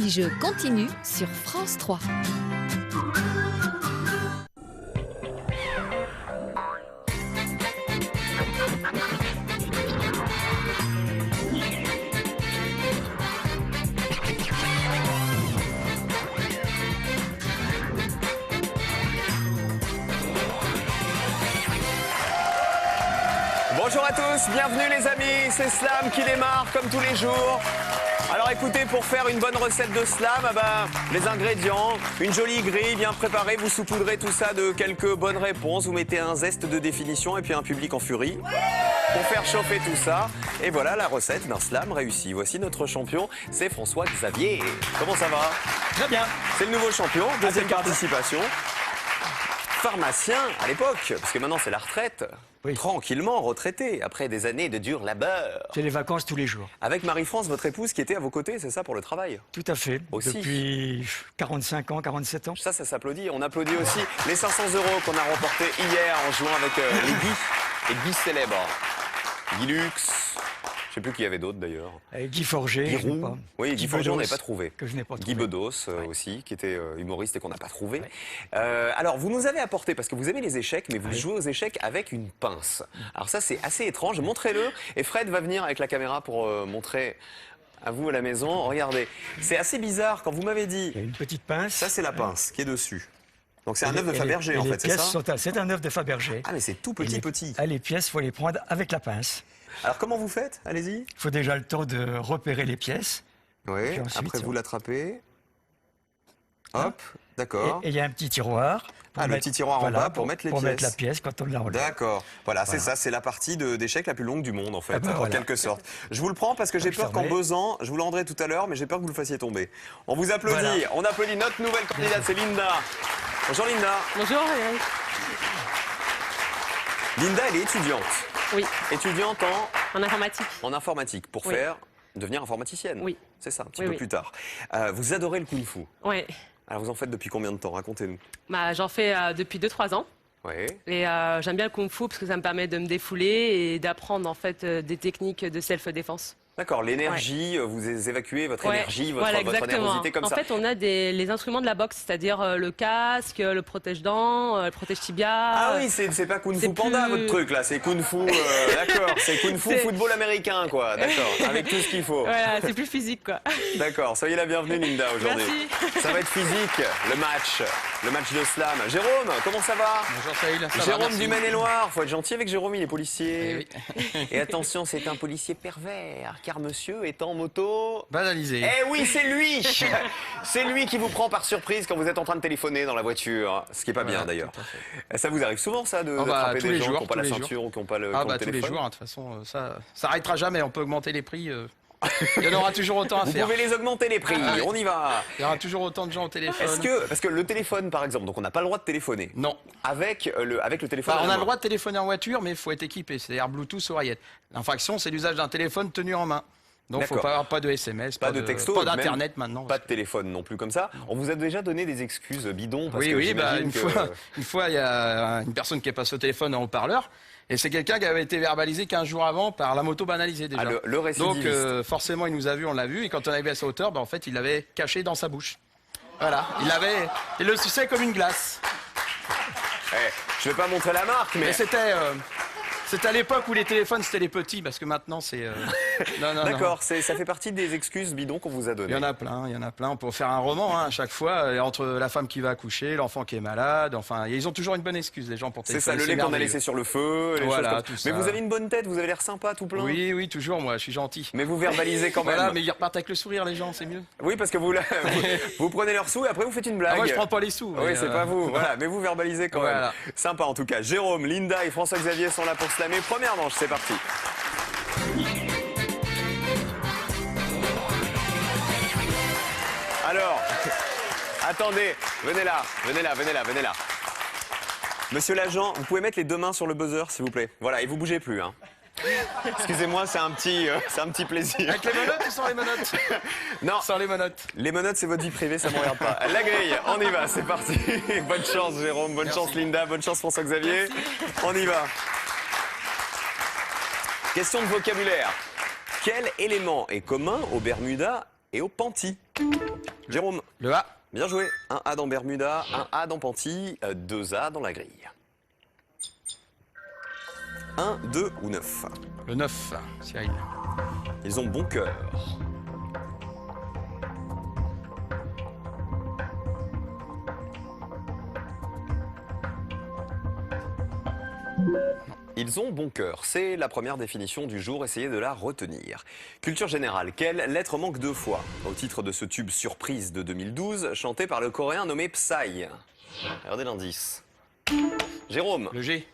Je continue sur France 3. Bonjour à tous, bienvenue les amis, c'est Slam qui démarre comme tous les jours. Alors écoutez, pour faire une bonne recette de slam, les ingrédients, une jolie grille bien préparée, vous saupoudrez tout ça de quelques bonnes réponses, vous mettez un zeste de définition et puis un public en furie pour faire chauffer tout ça. Et voilà la recette d'un slam réussi. Voici notre champion, c'est François Xavier. Comment ça va? Très bien. C'est le nouveau champion, deuxième participation. Pharmacien à l'époque, parce que maintenant c'est la retraite. Oui. Tranquillement retraité, après des années de dur labeur. J'ai les vacances tous les jours. Avec Marie-France, votre épouse, qui était à vos côtés, c'est ça, pour le travail? Tout à fait. Aussi. Depuis 45 ans, 47 ans. Ça s'applaudit. On applaudit aussi les 500 € qu'on a remportés hier en jouant avec les Guy célèbres. Guy Lux, je ne sais plus qui y avait d'autres d'ailleurs. Guy Forger. Guy je n'ai Roux. pas. Oui, Guy Forger, on n'avait pas trouvé. Que je n'ai pas trouvé. Guy Bedos aussi, qui était humoriste et qu'on n'a pas trouvé. Ouais. Alors, vous nous avez apporté, parce que vous aimez les échecs, mais vous jouez aux échecs avec une pince. Alors ça, c'est assez étrange. Montrez-le. Et Fred va venir avec la caméra pour montrer à vous à la maison. Regardez, c'est assez bizarre quand vous m'avez dit... Il y a une petite pince. Ça, c'est la pince qui est dessus. Donc c'est un œuf de Fabergé, en fait, c'est ça? C'est un œuf de Fabergé. Ah, mais c'est tout petit. Les pièces, il faut les prendre avec la pince. Alors, comment vous faites? Allez-y. Il faut déjà le temps de repérer les pièces. Oui, après vous l'attrapez. Hop, d'accord. Et il y a un petit tiroir. Le petit tiroir en bas pour mettre les pièces. Pour mettre la pièce quand on la relève. D'accord. Voilà, c'est ça, c'est la partie d'échecs la plus longue du monde, en fait, en quelque sorte. Je vous le prends parce que j'ai peur qu'en buzzant, je vous le rendrai tout à l'heure, mais j'ai peur que vous le fassiez tomber. On vous applaudit. Voilà. On applaudit notre nouvelle candidate, c'est Linda. Bonjour Linda. Bonjour Eric. Linda, elle est étudiante. Oui. Étudiante en informatique. En informatique, pour devenir informaticienne. Oui. C'est ça, un petit peu plus tard. Vous adorez le kung-fu. Oui. Alors vous en faites depuis combien de temps? Racontez-nous. J'en fais depuis 2-3 ans. Oui. Et j'aime bien le kung-fu parce que ça me permet de me défouler et d'apprendre en fait des techniques de self-défense. D'accord, l'énergie, vous évacuez votre énergie, votre nervosité comme ça. En fait, on a les instruments de la boxe, c'est-à-dire le casque, le protège-dents, le protège-tibia. Ah oui, c'est pas Kung Fu Panda votre truc là, c'est Kung Fu, d'accord, c'est Kung Fu football américain quoi, d'accord, avec tout ce qu'il faut. Voilà, c'est plus physique quoi. D'accord, soyez la bienvenue Linda aujourd'hui. Merci. Ça va être physique, le match de slam. Jérôme, comment ça va? Bonjour Saïl, ça va, Jérôme du Maine-et-Loire, faut être gentil avec Jérôme, il est policier. Eh oui. Et attention, c'est un policier pervers. Car monsieur est en moto... Banalisé. Eh oui, c'est lui. C'est lui qui vous prend par surprise quand vous êtes en train de téléphoner dans la voiture. Ce qui n'est pas bien d'ailleurs. Ça vous arrive souvent ça, d'attraper des gens qui n'ont pas la ceinture ou qui n'ont pas le téléphone? Tous les jours, de toute façon, ça n'arrêtera jamais. On peut augmenter les prix. Il y en aura toujours autant à faire. Vous pouvez les augmenter les prix, on y va. Il y aura toujours autant de gens au téléphone. Parce que le téléphone par exemple, donc on n'a pas le droit de téléphoner. Non. Avec le téléphone. On a le droit de téléphoner en voiture, mais il faut être équipé, c'est-à-dire Bluetooth, oreillette. L'infraction, c'est l'usage d'un téléphone tenu en main. Donc il ne faut pas avoir pas de SMS, pas de texto, pas d'internet maintenant. Pas de téléphone non plus comme ça. On vous a déjà donné des excuses bidons parce que une fois, il y a une personne qui est passée au téléphone en haut-parleur. Et c'est quelqu'un qui avait été verbalisé 15 jours avant par la moto banalisée déjà. Le récidiviste. Donc forcément il nous a vus, on l'a vu, et quand on est arrivé à sa hauteur, en fait il l'avait caché dans sa bouche. Voilà, il le suçait comme une glace. Je vais pas montrer la marque, mais c'était à l'époque où les téléphones c'était les petits, parce que maintenant c'est... D'accord, ça fait partie des excuses bidons qu'on vous a données. Il y en a plein. On peut faire un roman à chaque fois, entre la femme qui va accoucher, l'enfant qui est malade, enfin, ils ont toujours une bonne excuse, les gens, pour téléphoner. C'est ça, le lait qu'on a laissé sur le feu, les choses comme tout ça. Mais vous avez une bonne tête, vous avez l'air sympa, tout plein. Oui, toujours, moi, je suis gentil. Mais vous verbalisez quand même. Voilà, mais ils repartent avec le sourire, les gens, c'est mieux. Oui, parce que vous prenez leurs sous et après vous faites une blague. Moi, je prends pas les sous. Oui, c'est pas vous, voilà, mais vous verbalisez quand même. Sympa en tout cas. Jérôme, Linda et François-Xavier sont là pour slammer. Première manche, c'est parti. Alors, attendez, venez là. Monsieur l'agent, vous pouvez mettre les deux mains sur le buzzer, s'il vous plaît. Voilà, et vous bougez plus, hein. Excusez-moi, c'est un petit plaisir. Avec les menottes ou sans les menottes? Non. Sans les menottes. Les menottes, c'est votre vie privée, ça ne me regarde pas. La grille, on y va, c'est parti. Bonne chance, Jérôme, bonne chance, Linda, bonne chance, François-Xavier. On y va. Question de vocabulaire. Quel élément est commun aux Bermudas et au Panty. Jérôme. Le A. Bien joué. Un A dans Bermuda, un A dans Panty, 2 A dans la grille. 1, 2 ou 9. Le 9, Cyril. Ils ont bon cœur. Ils ont bon cœur, c'est la première définition du jour, essayez de la retenir. Culture générale, quelle lettre manque 2 fois au titre de ce tube surprise de 2012, chanté par le coréen nommé Psy? Regardez l'indice. Jérôme. Le G.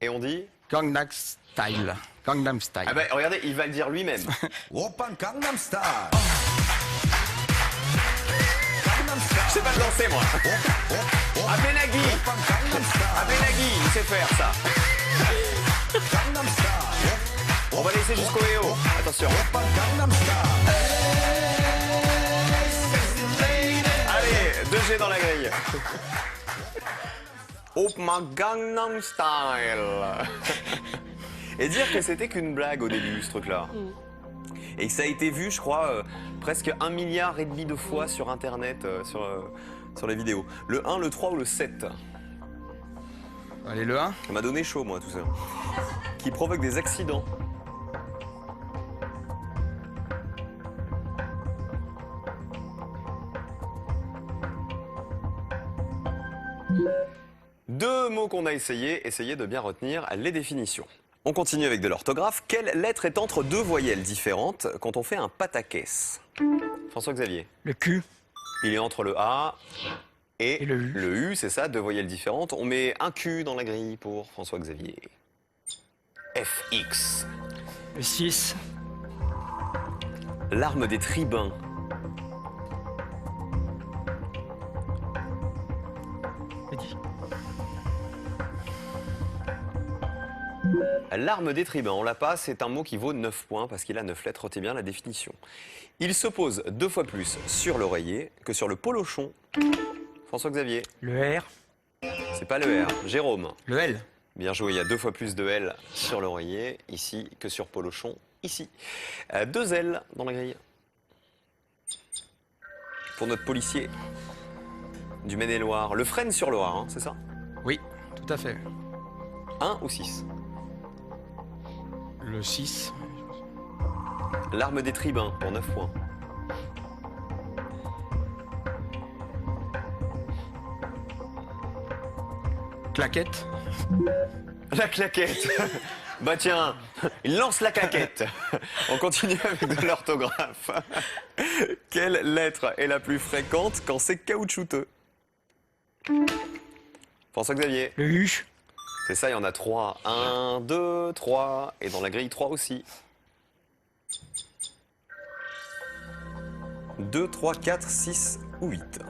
Et on dit Gangnam Style. Gangnam Style. Ah ben regardez, il va le dire lui-même. Oppa Gangnam Style. Je sais pas le danser moi. Appelez Nagui. Appelez Nagui, il sait faire ça. On va laisser jusqu'au EO. Attention. Allez, 2G dans la grille. Oppa Gangnam Style. Et dire que c'était qu'une blague au début, ce truc-là. Et que ça a été vu, je crois, presque 1,5 milliard de fois sur Internet, sur les vidéos. Le 1, le 3 ou le 7? Allez, le 1. Ça m'a donné chaud, moi, tout ça. Qui provoque des accidents. Deux mots qu'on a essayé de bien retenir les définitions. On continue avec de l'orthographe. Quelle lettre est entre 2 voyelles différentes quand on fait un pataquès? François-Xavier. Le Q. Il est entre le A et le U. Le U, c'est ça, 2 voyelles différentes. On met un Q dans la grille pour François-Xavier. FX. Le 6. L'arme des tribuns. L'arme des tribuns, on l'a pas, c'est un mot qui vaut 9 points parce qu'il a 9 lettres, retenez bien la définition. Il se pose 2 fois plus sur l'oreiller que sur le polochon. François-Xavier. Le R. C'est pas le R. Jérôme. Le L. Bien joué, il y a 2 fois plus de L sur l'oreiller, ici, que sur polochon, ici. 2 L dans la grille. Pour notre policier du Maine-et-Loire. Le Frêne sur Loire, hein, c'est ça? Oui, tout à fait. 1 ou 6? Le 6. L'arme des tribuns pour 9 points. Claquette. La claquette. Bah tiens, il lance la claquette. On continue avec de l'orthographe. Quelle lettre est la plus fréquente quand c'est caoutchouteux? François-Xavier. Le U. C'est ça, il y en a 3. 1, 2, 3. Et dans la grille, 3 aussi. 2, 3, 4, 6 ou 8.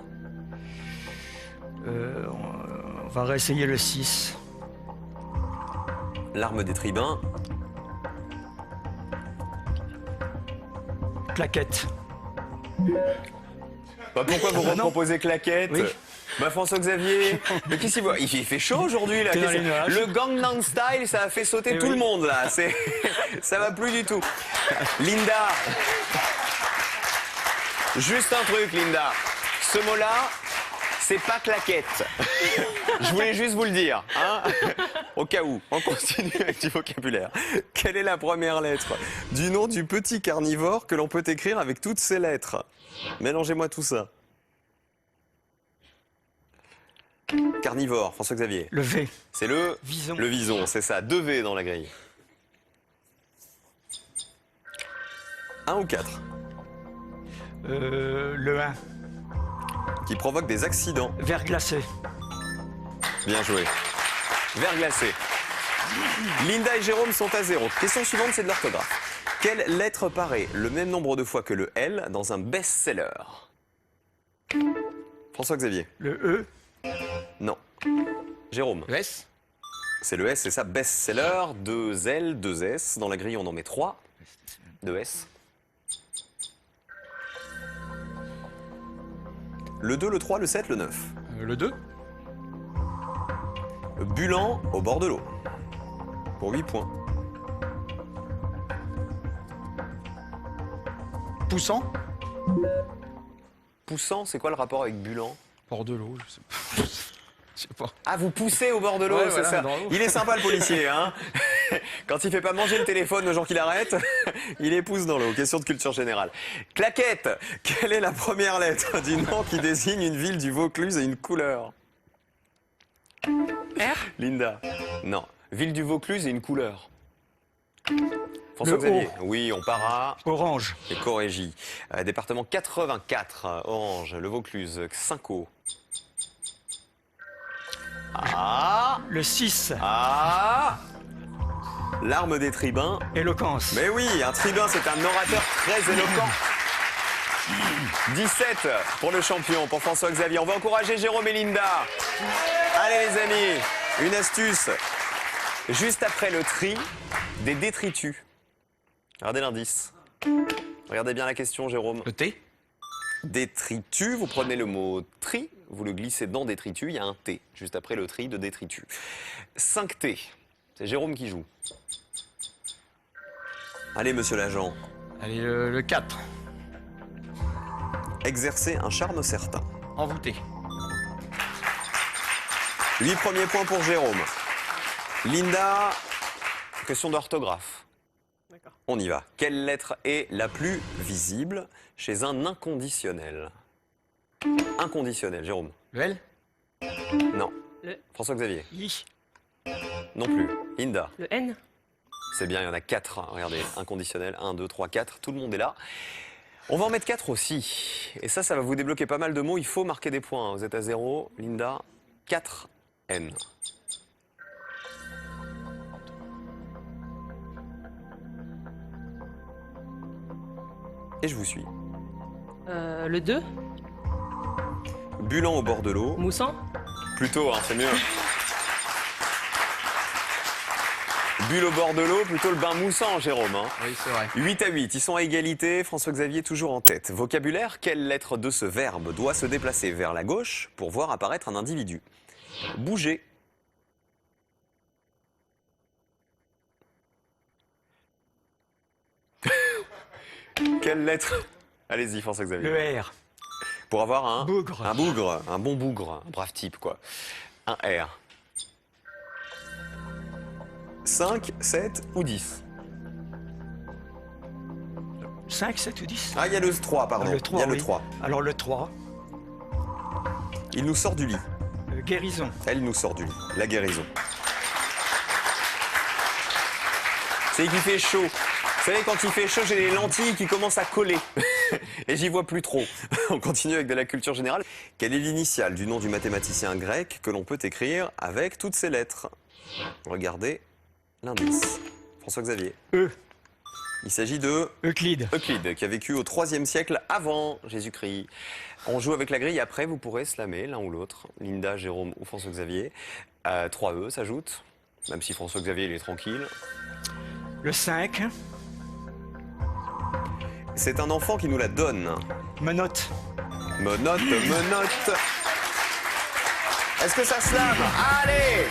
On va réessayer le 6. L'arme des tribuns. Claquette. Bah pourquoi vous reproposez claquette? Oui. Bah François-Xavier, mais qu'est-ce qu'il voit? Il fait chaud aujourd'hui là. Le Gangnam Style, ça a fait sauter tout le monde là. Ça va plus du tout. Linda, juste un truc, Linda. Ce mot-là, c'est pas claquette. Je voulais juste vous le dire, hein, au cas où. On continue avec du vocabulaire. Quelle est la première lettre du nom du petit carnivore que l'on peut écrire avec toutes ces lettres? Mélangez-moi tout ça. Carnivore, François-Xavier. Le V. C'est le Vison. Le vison, c'est ça. 2 V dans la grille. 1 ou 4? Le 1. Qui provoque des accidents. Verglacé. Bien joué. Verglacé. Linda et Jérôme sont à 0. Question suivante, c'est de l'orthographe. Quelle lettre paraît le même nombre de fois que le L dans un best-seller? François-Xavier. Le E. Non. Jérôme. Le S. C'est le S, c'est ça, best-seller, 2 L, 2 S. Dans la grille, on en met 3. 2 S. Le 2, le 3, le 7, le 9. Le 2. Bulan au bord de l'eau. Pour 8 points. Poussant. Poussant, c'est quoi le rapport avec Bulan? Bord de l'eau, je sais pas. Je sais pas. Ah, vous poussez au bord de l'eau, Ouais, c'est voilà, ça. dans l'eau. Il est sympa le policier, hein. Quand il fait pas manger le téléphone aux gens qui l'arrêtent, il les pousse dans l'eau. Question de culture générale. Claquette, quelle est la première lettre du nom qui désigne une ville du Vaucluse et une couleur? R. Linda. Non. Ville du Vaucluse et une couleur. François-Xavier. Oui, on part à... Orange. Et Corrégie. Département 84, Orange. Le Vaucluse, Cinco. Ah. Le 6. Ah. L'arme des tribuns. Éloquence. Mais oui, un tribun, c'est un orateur très éloquent. 17 pour le champion, pour François-Xavier. On va encourager Jérôme et Linda. Allez les amis, une astuce. Juste après le tri, des détritus. Regardez l'indice. Regardez bien la question, Jérôme. Le T. Détritus, vous prenez le mot tri, vous le glissez dans détritus, il y a un T, juste après le tri de détritus. 5T, c'est Jérôme qui joue. Allez, monsieur l'agent. Allez, le 4. Exercer un charme certain. Envoûté. 8 premiers points pour Jérôme. Linda, question d'orthographe. On y va. Quelle lettre est la plus visible chez un inconditionnel? Inconditionnel, Jérôme. Le L. Non. Le... François-Xavier. I. Non plus. Linda. Le N. C'est bien, il y en a 4. Regardez, inconditionnel. 1, 2, 3, 4. Tout le monde est là. On va en mettre 4 aussi. Et ça va vous débloquer pas mal de mots. Il faut marquer des points. Vous êtes à 0. Linda, 4 N. Et je vous suis. Le 2. Bulan au bord de l'eau. Moussant. Plutôt, hein, c'est mieux. Bulle au bord de l'eau, plutôt le bain moussant, Jérôme. Hein. Oui, c'est vrai. 8 à 8, ils sont à égalité. François-Xavier toujours en tête. Vocabulaire, quelle lettre de ce verbe doit se déplacer vers la gauche pour voir apparaître un individu? Bouger. Quelle lettre? Allez-y, François-Xavier. Le R. Pour avoir un bougre. Un bougre, un bon bougre, un brave type, quoi. Un R. 5, 7 ou 10? 5, 7 ou 10? Ah, il y a le 3, pardon. Le 3, il y a oui. le 3. Alors le 3. Il nous sort du lit. Guérison. Elle nous sort du lit. La guérison. C'est qu'il fait chaud. Vous savez, quand il fait chaud, j'ai les lentilles qui commencent à coller. Et j'y vois plus trop. On continue avec de la culture générale. Quelle est l'initiale du nom du mathématicien grec que l'on peut écrire avec toutes ces lettres? Regardez l'indice. François-Xavier. E. Il s'agit de Euclide. Euclide, qui a vécu au 3e siècle avant Jésus-Christ. On joue avec la grille, après vous pourrez slammer l'un ou l'autre. Linda, Jérôme ou François-Xavier. 3 E s'ajoute, même si François-Xavier il est tranquille. Le 5. C'est un enfant qui nous la donne. Menotte. Menotte, menotte. Est-ce que ça slame? Allez,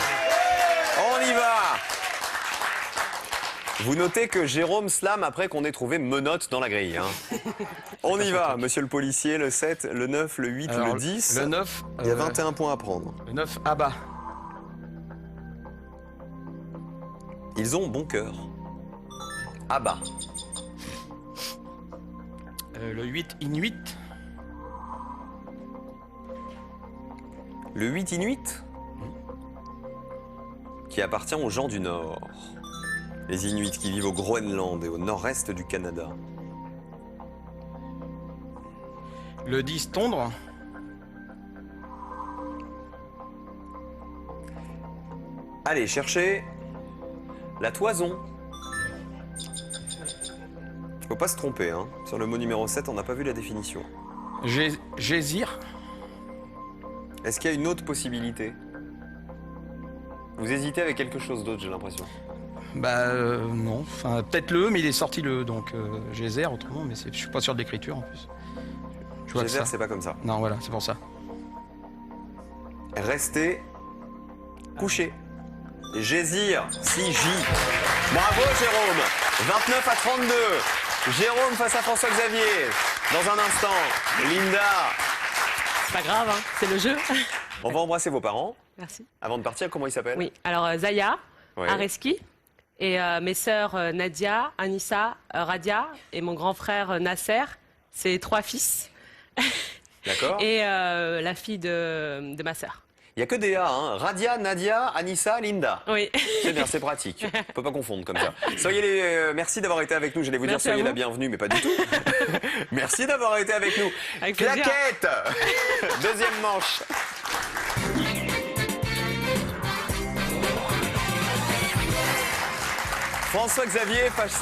on y va. Vous notez que Jérôme slame après qu'on ait trouvé menotte dans la grille. Hein. On y va, monsieur le policier, le 7, le 9, le 8, Alors, le 10. Le 9. Il y a 21 points à prendre. Le 9, abat. Ils ont bon cœur. Abat. Le 8, inuit. Le 8 Inuit, qui appartient aux gens du Nord. Les Inuits qui vivent au Groenland et au nord-est du Canada. Le 10, tondre. Allez, cherchez la toison. Faut pas se tromper, hein. Sur le mot numéro 7, on n'a pas vu la définition. Gésir. Est-ce qu'il y a une autre possibilité? Vous hésitez avec quelque chose d'autre, j'ai l'impression. Bah non, enfin peut-être le E, mais il est sorti le E, donc Geyser autrement, mais je suis pas sûr de l'écriture en plus. Je vois que Geyser, ça. c'est pas comme ça. Non, voilà, c'est pour ça. Restez couché. Gésir, si J. Bravo Jérôme. 29 à 32. Jérôme face à François-Xavier. Dans un instant, Linda. C'est pas grave, hein, c'est le jeu. On va embrasser vos parents. Merci. Avant de partir, comment ils s'appellent? Oui, alors Zaya, Ouais. Areski, et mes sœurs Nadia, Anissa, Radia, et mon grand frère Nasser. C'est 3 fils. D'accord. Et la fille de ma sœur. Il n'y a que des A, hein. Radia, Nadia, Anissa, Linda. Oui. C'est bien, c'est pratique. On ne peut pas confondre comme ça. Merci d'avoir été avec nous. J'allais vous dire Merci soyez à la vous. bienvenue, mais pas du tout. Merci d'avoir été avec nous. Avec plaisir. Claquette. Deuxième manche. François-Xavier face